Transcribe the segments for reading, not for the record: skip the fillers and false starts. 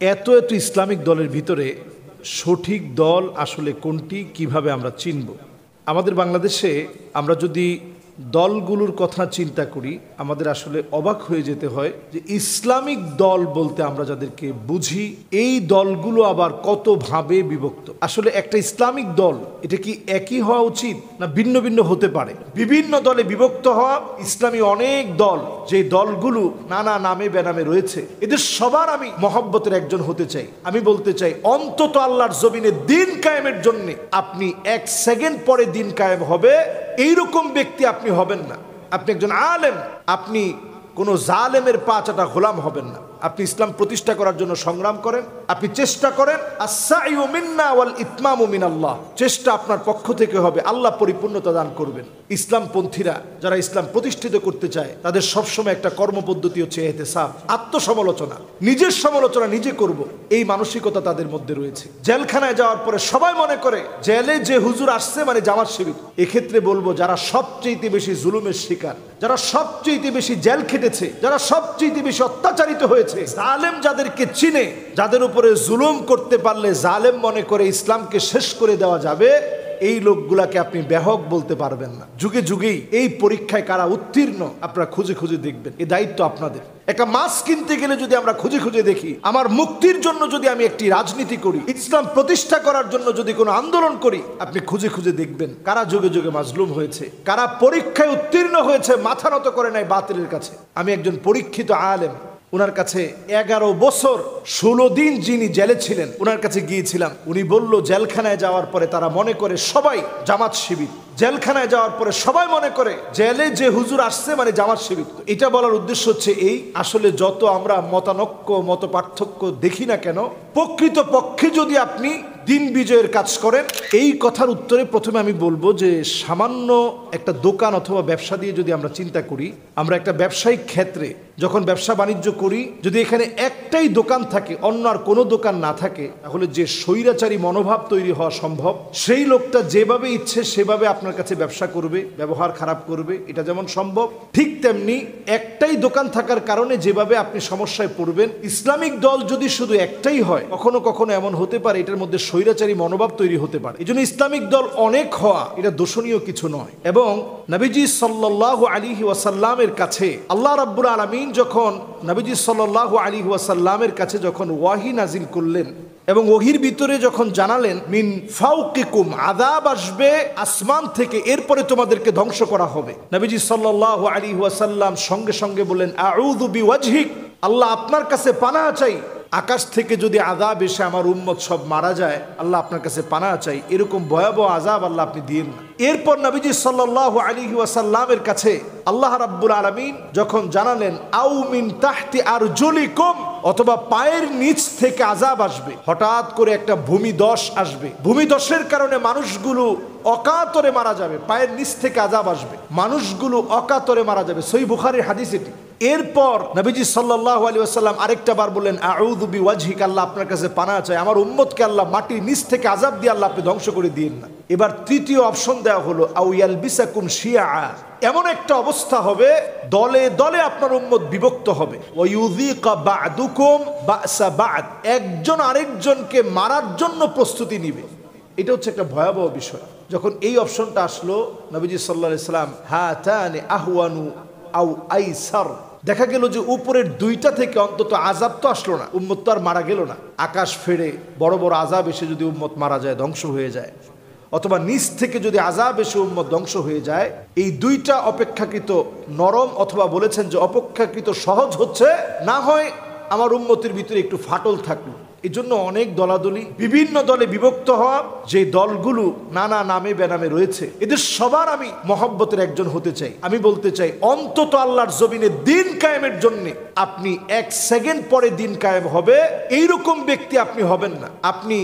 এত এত ইসলামিক দলের ভিতরে সঠিক দল আসলে কোনটি, কিভাবে আমরা চিনব? আমাদের বাংলাদেশে আমরা যদি দলগুলোর কথা চিন্তা করি, আমাদের আসলে অবাক হয়ে যেতে হয় যে ইসলামিক দল বলতে আমরা যাদেরকে বুঝি, এই দলগুলো আবার কতভাবে বিভক্ত। আসলে একটা ইসলামিক দল এটা কি একই হওয়া উচিত, না ভিন্ন ভিন্ন হতে পারে? বিভিন্ন দলে বিভক্ত হওয়া ইসলামী অনেক দল, যে দলগুলো নানা নামে বেনামে রয়েছে, এদের সবার আমি মহব্বতের একজন হতে চাই। আমি বলতে চাই, অন্তত আল্লাহর জমিনে দিন কায়েমের জন্য আপনি এক সেকেন্ড পরে দিন কায়েম হবে এইরকম ব্যক্তি আপনি হবেন না। আপনি একজন আলেম, আপনি কোনো জালেমের পা চাটা গোলাম হবেন না। আপনি ইসলাম প্রতিষ্ঠা করার জন্য সংগ্রাম করেন, আপনি চেষ্টা করেন। আস-সা'য়ু মিন্না ওয়াল ইতমামু মিনাল্লাহ, চেষ্টা আপনার পক্ষ থেকে হবে, আল্লাহ পরিপূর্ণতা দান করবেন। ইসলামপন্থীরা যারা ইসলাম প্রতিষ্ঠিত করতে চায়, তাদের সবসময় একটা কর্মপদ্ধতি হচ্ছে ইহতিসাব, আত্মসমালোচনা, নিজের সমালোচনা নিজে করব, এই মানসিকতা তাদের মধ্যে রয়েছে। জেলখানায় যাওয়ার পরে সবাই মনে করে জেলে যে হুজুর আসছে মানে জামাত শিবির। এক্ষেত্রে বলবো, যারা সবচেয়ে বেশি জুলুমের শিকার, যারা সবচেয়ে বেশি জেল খেটেছে, যারা সবচেয়ে বেশি অত্যাচারিত হয়েছে, জালেম যাদেরকে চিনে, যাদের উপরে জুলুম করতে পারলে জালেম মনে করে ইসলামকে শেষ করে দেওয়া যাবে, এই লোকগুলাকে আপনি বেহক বলতে পারবেন না। যুগে যুগেই এই পরীক্ষায় কারা উত্তীর্ণ আপনারা খুঁজে খুঁজে দেখবেন, এই দায়িত্ব আপনাদের। একটা মাছ কিনতে গেলে যদি আমরা খুঁজে খুঁজে দেখি, আমার মুক্তির জন্য যদি আমি একটি রাজনীতি করি, ইসলাম প্রতিষ্ঠা করার জন্য যদি কোনো আন্দোলন করি, আপনি খুঁজে খুঁজে দেখবেন কারা যুগে যুগে মাজলুম হয়েছে, কারা পরীক্ষায় উত্তীর্ণ হয়েছে, মাথা নত করে নাই বাতিলের কাছে। আমি একজন পরীক্ষিত আলেম, উনার কাছে 11 বছর 16 দিন যিনি জেলে ছিলেন, উনার কাছে গিয়েছিলাম। উনি বলল, জেলখানায় যাওয়ার পরে তারা মনে করে সবাই জামাত শিবির। জেলখানায় যাওয়ার পরে সবাই মনে করে জেলে যে হুজুর আসছে মানে জামাত শিবির। এটা বলার উদ্দেশ্য হচ্ছে এই, আসলে যত আমরা মতানৈক্য, মত পার্থক্য দেখি না কেন, প্রকৃত পক্ষে যদি আপনি দিন বিজয়ের কাজ করেন, এই কথার উত্তরে প্রথমে আমি বলবো যে সামান্য একটা দোকান অথবা ব্যবসা দিয়ে যদি আমরা চিন্তা করি, আমরা একটা ব্যবসায়িক ক্ষেত্রে যখন ব্যবসা বাণিজ্য করি, যদি এখানে একটাই দোকান থাকে, অন্য আর কোনো দোকান না থাকে, তাহলে যে স্বৈরাচারী মনোভাব তৈরি হওয়া সম্ভব। সেই লোকটা যেভাবে ইচ্ছে সেভাবে আপনার কাছে ব্যবসা করবে, ব্যবহার খারাপ করবে, এটা যেমন সম্ভব, ঠিক তেমনি একটাই দোকান থাকার কারণে যেভাবে আপনি সমস্যায় পড়বেন। ইসলামিক দল যদি শুধু একটাই হয়, কখনো কখনো এমন হতে পারে এটার মধ্যে স্বৈরাচারী মনোভাব তৈরি হতে পারে। এই জন্য ইসলামিক দল অনেক হওয়া এটা দোষণীয় কিছু নয়। এবং নবীজি সাল্লাল্লাহু আলাইহি ওয়াসাল্লামের কাছে আল্লাহ রাব্বুল আলামিন যখন নবীজি সাল্লাল্লাহু আলাইহি ওয়াসাল্লামের কাছে যখন ওয়াহি নাজিল করলেন এবং ওহির ভিতরে যখন জানালেন, মিন ফাওকিকুম, আযাব আসবে আসমান থেকে, এরপরে তোমাদেরকে ধ্বংস করা হবে। নবীজি সাল্লাল্লাহু আলাইহি ওয়াসাল্লাম সঙ্গে সঙ্গে বললেন, আউযু বিওয়াজহিক, আল্লাহ আপনার কাছে পানাহ চাই, আকাশ থেকে যদি আযাব এসে আমার উম্মত সব মারা যায়, আল্লাহ আপনার কাছে পানাহ চাই, এরকম ভয়াবহ আযাব আল্লাহ আপনি দিয়েন না। এরপর নবীজি সাল্লাল্লাহু আলাইহি ওয়াসাল্লামের কাছে আল্লাহ রাব্বুল আলামিন যখন জানালেন, আউ মিন তাহতি আরজুলিকুম, অথবা পায়ের নিচ থেকে আযাব আসবে, হঠাৎ করে একটা ভূমিধস আসবে, ভূমিধসের কারণে মানুষগুলো অকাতরে মারা যাবে, পায়ের নিচ থেকে আযাব আসবে, মানুষগুলো অকাতরে মারা যাবে। সহিহ বুখারীর হাদিস এটি। এরপর নবীজি সাল্লাল্লাহু আলাইহি ওয়াসাল্লাম আরেকটা বার বললেন, আউযু বিওয়াজহিক, আল্লাহ আপনার কাছে পানাহ চাই, আমার উম্মতকে আল্লাহ মাটির নিচ থেকে আযাব দিয়ে আল্লাহ আপনি ধ্বংস করে দিয়েন না। এবার তৃতীয় অপশন দেওয়া হলো, আউ ইয়ালবিসাকুম শিয়া, এমন একটা অবস্থা হবে দলে দলে আপনার উম্মত বিভক্ত হবে, ওয়ায়ুযিকা বা'দুকুম বা'সা বা'দ, একজন আরেকজনকে মারার জন্য প্রস্তুতি নিবে। এটা হচ্ছে একটা ভয়াবহ বিষয়। যখন এই অপশনটা আসলো, নবীজি সাল্লাল্লাহু আলাইহি সাল্লাম, হাতানি আহওয়ানু আও আইসার, দেখা গেল যে উপরের দুইটা থেকে অন্তত আযাব তো আসলো না, উম্মত তো আর মারা গেল না। আকাশ ফেড়ে বড় বড় আযাব এসে যদি উম্মত মারা যায়, ধ্বংস হয়ে যায়, অথবা নিচ থেকে যদি আযাব এসে উম্মত ধ্বংস হয়ে যায়, এই দুইটা অপেক্ষাকৃত নরম, অথবা বলেছেন যে অপেক্ষাকৃত সহজ হচ্ছে, না হয় আমার উম্মতের ভিতরে একটু ফাটল থাকলো। এই জন্য অনেক দলাদলি, বিভিন্ন দলে বিভক্ত হওয়া, যে দলগুলো নানা নামে বেনামে রয়েছে, এদের সবার আমি মহব্বতের একজন হতে চাই। আমি বলতে চাই, অন্তত আল্লাহর জমিনে দিন কায়েমের জন্য আপনি এক সেকেন্ড পরে দিন কায়েম হবে এইরকম ব্যক্তি আপনি হবেন না। আপনি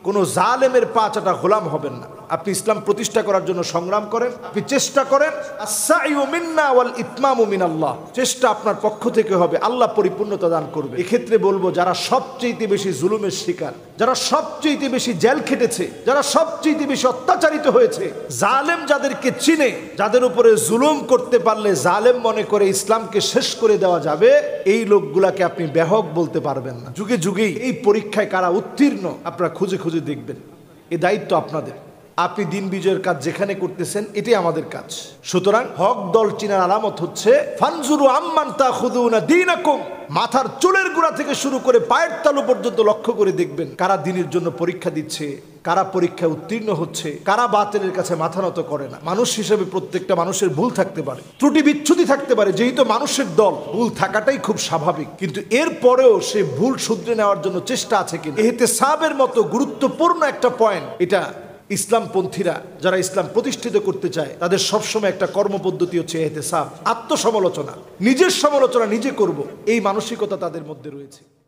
কোনো জালেমের পা চাটা গোলাম হবেন না। আপনি ইসলাম প্রতিষ্ঠা করার জন্য সংগ্রাম করেন, আপনি চেষ্টা করেন। আস-সাইয়ু মিন্না ওয়াল ইতমামু মিনাল্লাহ, চেষ্টা আপনার পক্ষ থেকে হবে, আল্লাহ পরিপূর্ণতা দান করবে। এক্ষেত্রে বলবো, যারা সবচেয়ে বেশি জুলুমের শিকার, যারা সবচেয়ে বেশি জেল খেটেছে, যারা সবচেয়ে বেশি অত্যাচারিত হয়েছে, জালেম যাদেরকে চিনে, যাদের উপরে জুলুম করতে পারলে জালেম মনে করে ইসলামকে শেষ করে দেওয়া যাবে, এই লোকগুলাকে আপনি বেহক বলতে পারবেন না। যুগে যুগেই এই পরীক্ষায় কারা উত্তীর্ণ আপনারা খুঁজে খুঁজে দেখবেন। এই দায়িত্ব আপনাদের। আপনি দিন বিজয়ের কাজ যেখানে করতেছেন, এটাই আমাদের কাজ। সুতরাং হক দল চিনার আলামত হচ্ছে ফানজুরু আম্মান তাখুযুনা দীনাকুম, মাথার চুলের গোড়া থেকে শুরু করে পায়ের তালু পর্যন্ত লক্ষ্য করে দেখবেন কারা দ্বীনের জন্য পরীক্ষা দিচ্ছে, কারা পরীক্ষায় উত্তীর্ণ হচ্ছে, কারা বাতিলের কাছে মাথা নত করে না। মানুষ হিসেবে প্রত্যেকটা মানুষের ভুল থাকতে পারে, ত্রুটি বিচ্ছুতি থাকতে পারে, যেহেতু মানুষের দল, ভুল থাকাটাই খুব স্বাভাবিক। কিন্তু এরপরেও সে ভুল শুধরে নেওয়ার জন্য চেষ্টা আছে কিনা, ইহতিসাবের মতো গুরুত্বপূর্ণ একটা পয়েন্ট, এটা ইসলামপন্থীরা যারা ইসলাম প্রতিষ্ঠিত করতে চায় তাদের সবসময় একটা কর্মপদ্ধতি হচ্ছে ইহতিসাব, আত্মসমালোচনা, নিজের সমালোচনা নিজে করব, এই মানসিকতা তাদের মধ্যে রয়েছে।